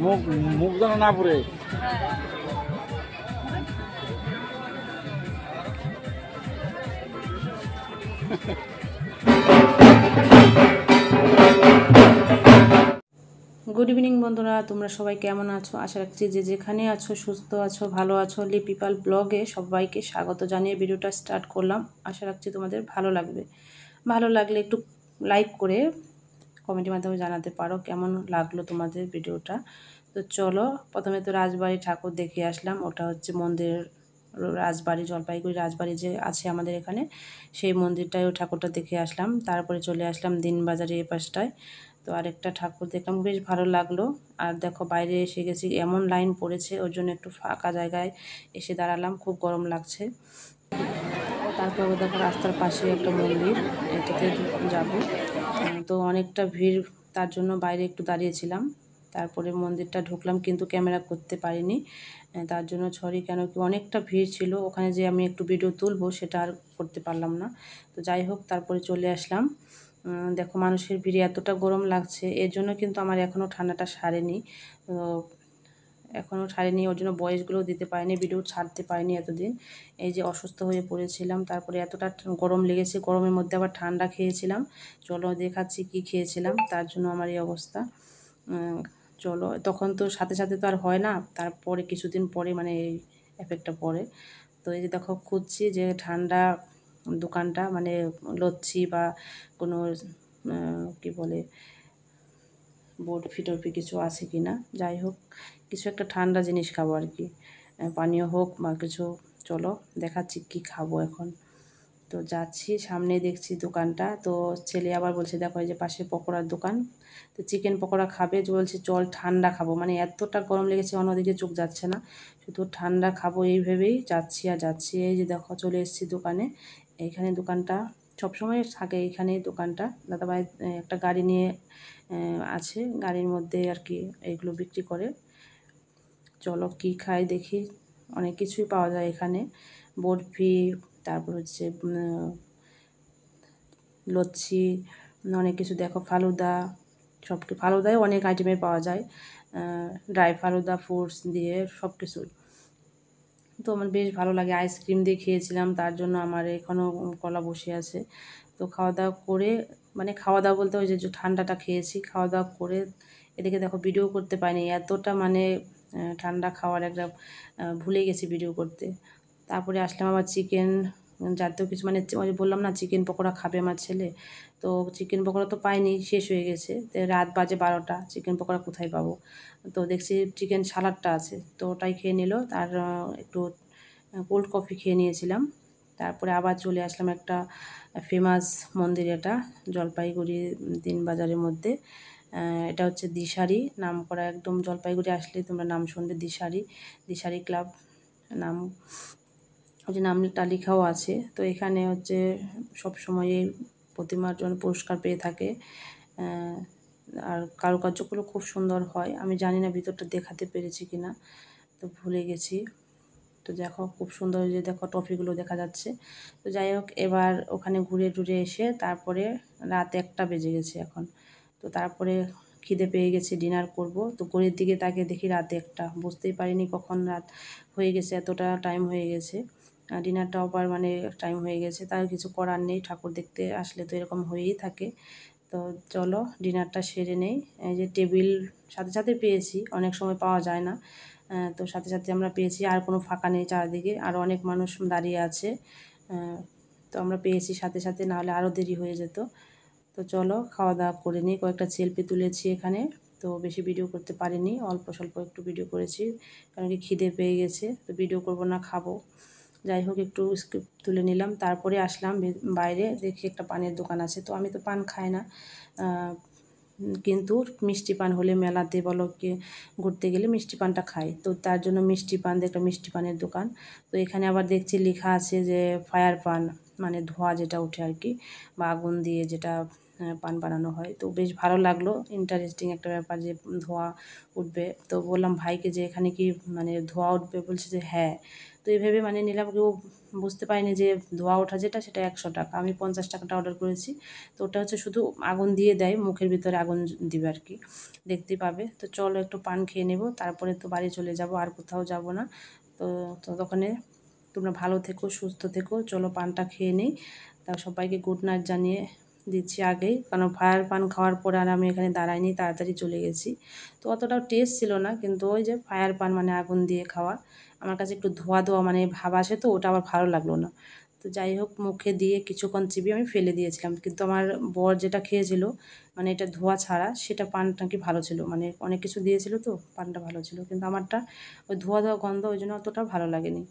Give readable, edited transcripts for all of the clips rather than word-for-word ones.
মুখ মুখ যেন না পুড়ে। গুড ইভিনিং বন্ধুরা, তোমরা সবাই কেমন আছো? আশা রাখছি যে যেখানে আছো সুস্থ আছো, ভালো আছো। লিপিপাল ব্লগে সবাইকে স্বাগত জানিয়ে ভিডিওটা স্টার্ট করলাম। আশা রাখছি তোমাদের ভালো লাগবে। ভালো লাগলে একটু লাইক করে কমেন্টের মাধ্যমে জানাতে পারো কেমন লাগলো তোমাদের ভিডিওটা। তো চলো, প্রথমে তো রাজবাড়ি ঠাকুর দেখে আসলাম। ওটা হচ্ছে মন্দির, রাজবাড়ি, জলপাইগুড়ি রাজবাড়ি যে আছে আমাদের এখানে, সেই মন্দিরটায় ও ঠাকুরটা দেখে আসলাম। তারপরে চলে আসলাম দিনবাজারে এই পাশটায়। তো আরেকটা ঠাকুর দেখলাম, বেশ ভালো লাগলো। আর দেখো বাইরে এসে গেছি, এমন লাইন পড়েছে, ওর জন্য একটু ফাঁকা জায়গায় এসে দাঁড়ালাম, খুব গরম লাগছে। তারপর দেখো রাস্তার পাশে একটা মন্দির, এটাতে যাবো। তো অনেকটা ভিড়, তার জন্য বাইরে একটু দাঁড়িয়েছিলাম। তারপরে মন্দিরটা ঢুকলাম, কিন্তু ক্যামেরা করতে পারিনি, তার জন্য সরি। কেন কি অনেকটা ভিড় ছিল, ওখানে যে আমি একটু ভিডিও তুলবো সেটা আর করতে পারলাম না। তো যাই হোক, তারপরে চলে আসলাম। দেখো মানুষের ভিড়ে এতটা গরম লাগছে, এর জন্য কিন্তু আমার এখনও ঠান্ডাটা সারেনি। তো এখনও ছাড়িনি, ওর জন্য ভয়েসগুলো দিতে পারিনি, ভিডিও ছাড়তে পারিনি এতদিন। এই যে অসুস্থ হয়ে পড়েছিলাম, তারপরে এতটা গরম লেগেছে, গরমের মধ্যে আবার ঠান্ডা খেয়েছিলাম। চলো দেখাচ্ছি কি খেয়েছিলাম, তার জন্য আমার এই অবস্থা। চলো, তখন তো সাথে সাথে তো আর হয় না, তারপরে কিছুদিন পরে মানে এই এফেক্টটা পড়ে। তো এই যে দেখো খুঁজছি যে ঠান্ডা দোকানটা, মানে লচ্ছি বা কোনো কি বলে বরফি টরফি কিছু আছে কি না। যাই হোক, কিছু একটা ঠান্ডা জিনিস খাবো আর কি, পানীয় হোক বা কিছু। চলো দেখাচ্ছি কি খাবো এখন। তো যাচ্ছি, সামনে দেখছি দোকানটা। তো ছেলে আবার বলছে দেখো এই যে পাশে পকোড়ার দোকান, তো চিকেন পকোড়া খাবে। যে বলছে চল ঠান্ডা খাবো, মানে এতটা গরম লেগেছে অন্যদিকে চোখ যাচ্ছে না, শুধু ঠান্ডা খাবো এই ভেবেই যাচ্ছি আর যাচ্ছি। এই যে দেখো চলে এসেছি দোকানে। এইখানে দোকানটা সবসময় থাকে, এইখানেই দোকানটা। দাদাভাই একটা গাড়ি নিয়ে আছে, গাড়ির মধ্যে আর কি এইগুলো বিক্রি করে। চলো কি খাই দেখি, অনেক কিছুই পাওয়া যায় এখানে, বরফি, তারপর হচ্ছে লচ্ছি, অনেক কিছু। দেখো ফালুদা, সব ফালুদায় অনেক আইটেমে পাওয়া যায়, ড্রাই ফালুদা, ফ্রুটস দিয়ে সব কিছু। তো আমার বেশ ভালো লাগে। আইসক্রিম দিয়ে খেয়েছিলাম, তার জন্য আমার এখনও গলা বসে আছে। তো খাওয়া দাওয়া করে, মানে খাওয়া দাওয়া বলতে ওই যে ঠান্ডাটা খেয়েছি, খাওয়া দাওয়া করে এদিকে দেখো ভিডিও করতে পারিনি, এতটা মানে ঠান্ডা খাওয়ার একটা ভুলে গেছি ভিডিও করতে। তারপরে আসলাম আবার চিকেন জাতীয় কিছু, মানে ওই যে বললাম না চিকেন পকোড়া খাবে আমার ছেলে। তো চিকেন পকোড়া তো পাইনি, শেষ হয়ে গেছে। তো রাত বাজে 12টা, চিকেন পকোড়া কোথায় পাবো। তো দেখছি চিকেন সালাডটা আছে, তো ওটাই খেয়ে নিল। তার একটু কোল্ড কফি খেয়ে নিয়েছিলাম। তারপরে আবার চলে আসলাম একটা ফেমাস মন্দির, এটা জলপাইগুড়ি দিনবাজারের মধ্যে। এটা হচ্ছে দিশারি নাম করা, একদম জলপাইগুড়ি আসলে তোমরা নাম শুনবে, দিশারি, দিশারি ক্লাব নাম, ওই যে নামটা লেখাও আছে। তো এখানে হচ্ছে সবসময় প্রতিমার জন্য পুরস্কার পেয়ে থাকে, আর কারুকার্যগুলো খুব সুন্দর হয়। আমি জানি না ভিতরটা দেখাতে পেরেছি কি না, তো ভুলে গেছি। তো দেখো খুব সুন্দর, যে দেখো ট্রফিগুলো দেখা যাচ্ছে। তো যাই হোক, এবার ওখানে ঘুরে টুরে এসে তারপরে রাত 1টা বেজে গেছে এখন। তো তারপরে খিদে পেয়ে গেছে, ডিনার করব। তো ঘড়ির দিকে তাকিয়ে দেখি রাত 1টা, বুঝতেই পারিনি কখন রাত হয়ে গেছে, এতটা টাইম হয়ে গেছে। ডিনারটাও আবার মানে টাইম হয়ে গেছে, তার কিছু করার নেই, ঠাকুর দেখতে আসলে তো এরকম হয়েই থাকে। তো চলো ডিনারটা সেরে নেই। এই যে টেবিল সাথে সাথে পেয়েছি, অনেক সময় পাওয়া যায় না। তো সাথে সাথে আমরা পেয়েছি, আর কোনো ফাঁকা নেই চারদিকে, আরও অনেক মানুষ দাঁড়িয়ে আছে। তো আমরা পেয়েছি সাথে সাথে, নাহলে আরও দেরি হয়ে যেত। তো চলো খাওয়া দাওয়া করে নিই। কয়েকটা সেলফি তুলেছি এখানে, তো বেশি ভিডিও করতে পারিনি, অল্প স্বল্প একটু ভিডিও করেছি, কারণ কি খিদে পেয়ে গেছে, তো ভিডিও করব না, খাবো। যাই হোক একটু স্ক্রিপ্ট তুলে নিলাম। তারপরে আসলাম বাইরে, দেখি একটা পানের দোকান আছে। তো আমি তো পান খাই না, কিন্তু মিষ্টি পান হলে মেলাতে বলো কি ঘুরতে গেলে মিষ্টি পানটা খাই। তো তার জন্য মিষ্টি পান, একটা মিষ্টি পানের দোকান। তো এখানে আবার দেখছি লেখা আছে যে ফায়ার পান, মানে ধোঁয়া যেটা ওঠে আর কি, বা আগুন দিয়ে যেটা পান বানানো হয়। তো বেশ ভালো লাগলো, ইন্টারেস্টিং একটা ব্যাপার যে ধোঁয়া উঠবে। তো বললাম ভাইকে যে এখানে কি মানে ধোঁয়া উঠবে, বলছে যে হ্যাঁ। তো এইভাবে মানে নিলাম, কেউ বুঝতে পারিনি যে ধোয়া ওঠা যেটা সেটা 100 টাকা, আমি 50 টাকাটা অর্ডার করেছি। তো ওটা হচ্ছে শুধু আগুন দিয়ে দেয়, মুখের ভিতরে আগুন দিবে আর কি, দেখতে পাবে। তো চলো একটু পান খেয়ে নেব, তারপরে তো বাড়ি চলে যাব, আর কোথাও যাব না। তো ততক্ষণে তোমরা ভালো থেকো, সুস্থ থেকো। চলো পানটা খেয়ে নিই। তা সবাইকে গুড নাইট জানিয়ে দিচ্ছি আগেই, কারণ ফায়ার পান খাওয়ার পরে আর আমি এখানে দাঁড়াইনি, তাড়াতাড়ি চলে গেছি। তো অতটাও টেস্ট ছিল না, কিন্তু ওই যে ফায়ার পান মানে আগুন দিয়ে খাওয়া, আমার কাছে একটু ধোয়া ধোয়া মানে ভাব আসে, তো ওটা আবার ভালো লাগলো না। তো যাই হোক, মুখে দিয়ে কিছুক্ষণ চিবিয়ে আমি ফেলে দিয়েছিলাম, কিন্তু আমার বর যেটা খেয়েছিল মানে এটা ধোয়া ছাড়া, সেটা পানটা কি ভালো ছিল, মানে অনেক কিছু দিয়েছিল তো পানটা ভালো ছিল, কিন্তু আমারটা ওই ধোয়া ধোয়া গন্ধ, ওই জন্য অতটা ভালো লাগেনি।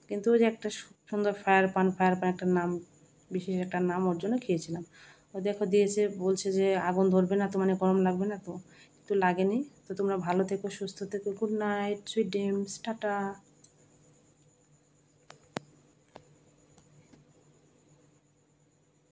কিন্তু ওই যে একটা সুন্দর ফায়ার পান একটা নাম, বিশেষ একটা নাম, ওর জন্য খেয়েছিলাম। ও দেখো দিয়েছে, বলছে যে আগুন ধরবে না তো, মানে গরম লাগবে না তো, একটু লাগেনি। তো তোমরা ভালো থেকো, সুস্থ থেকো, good night, sweet dreams, tata.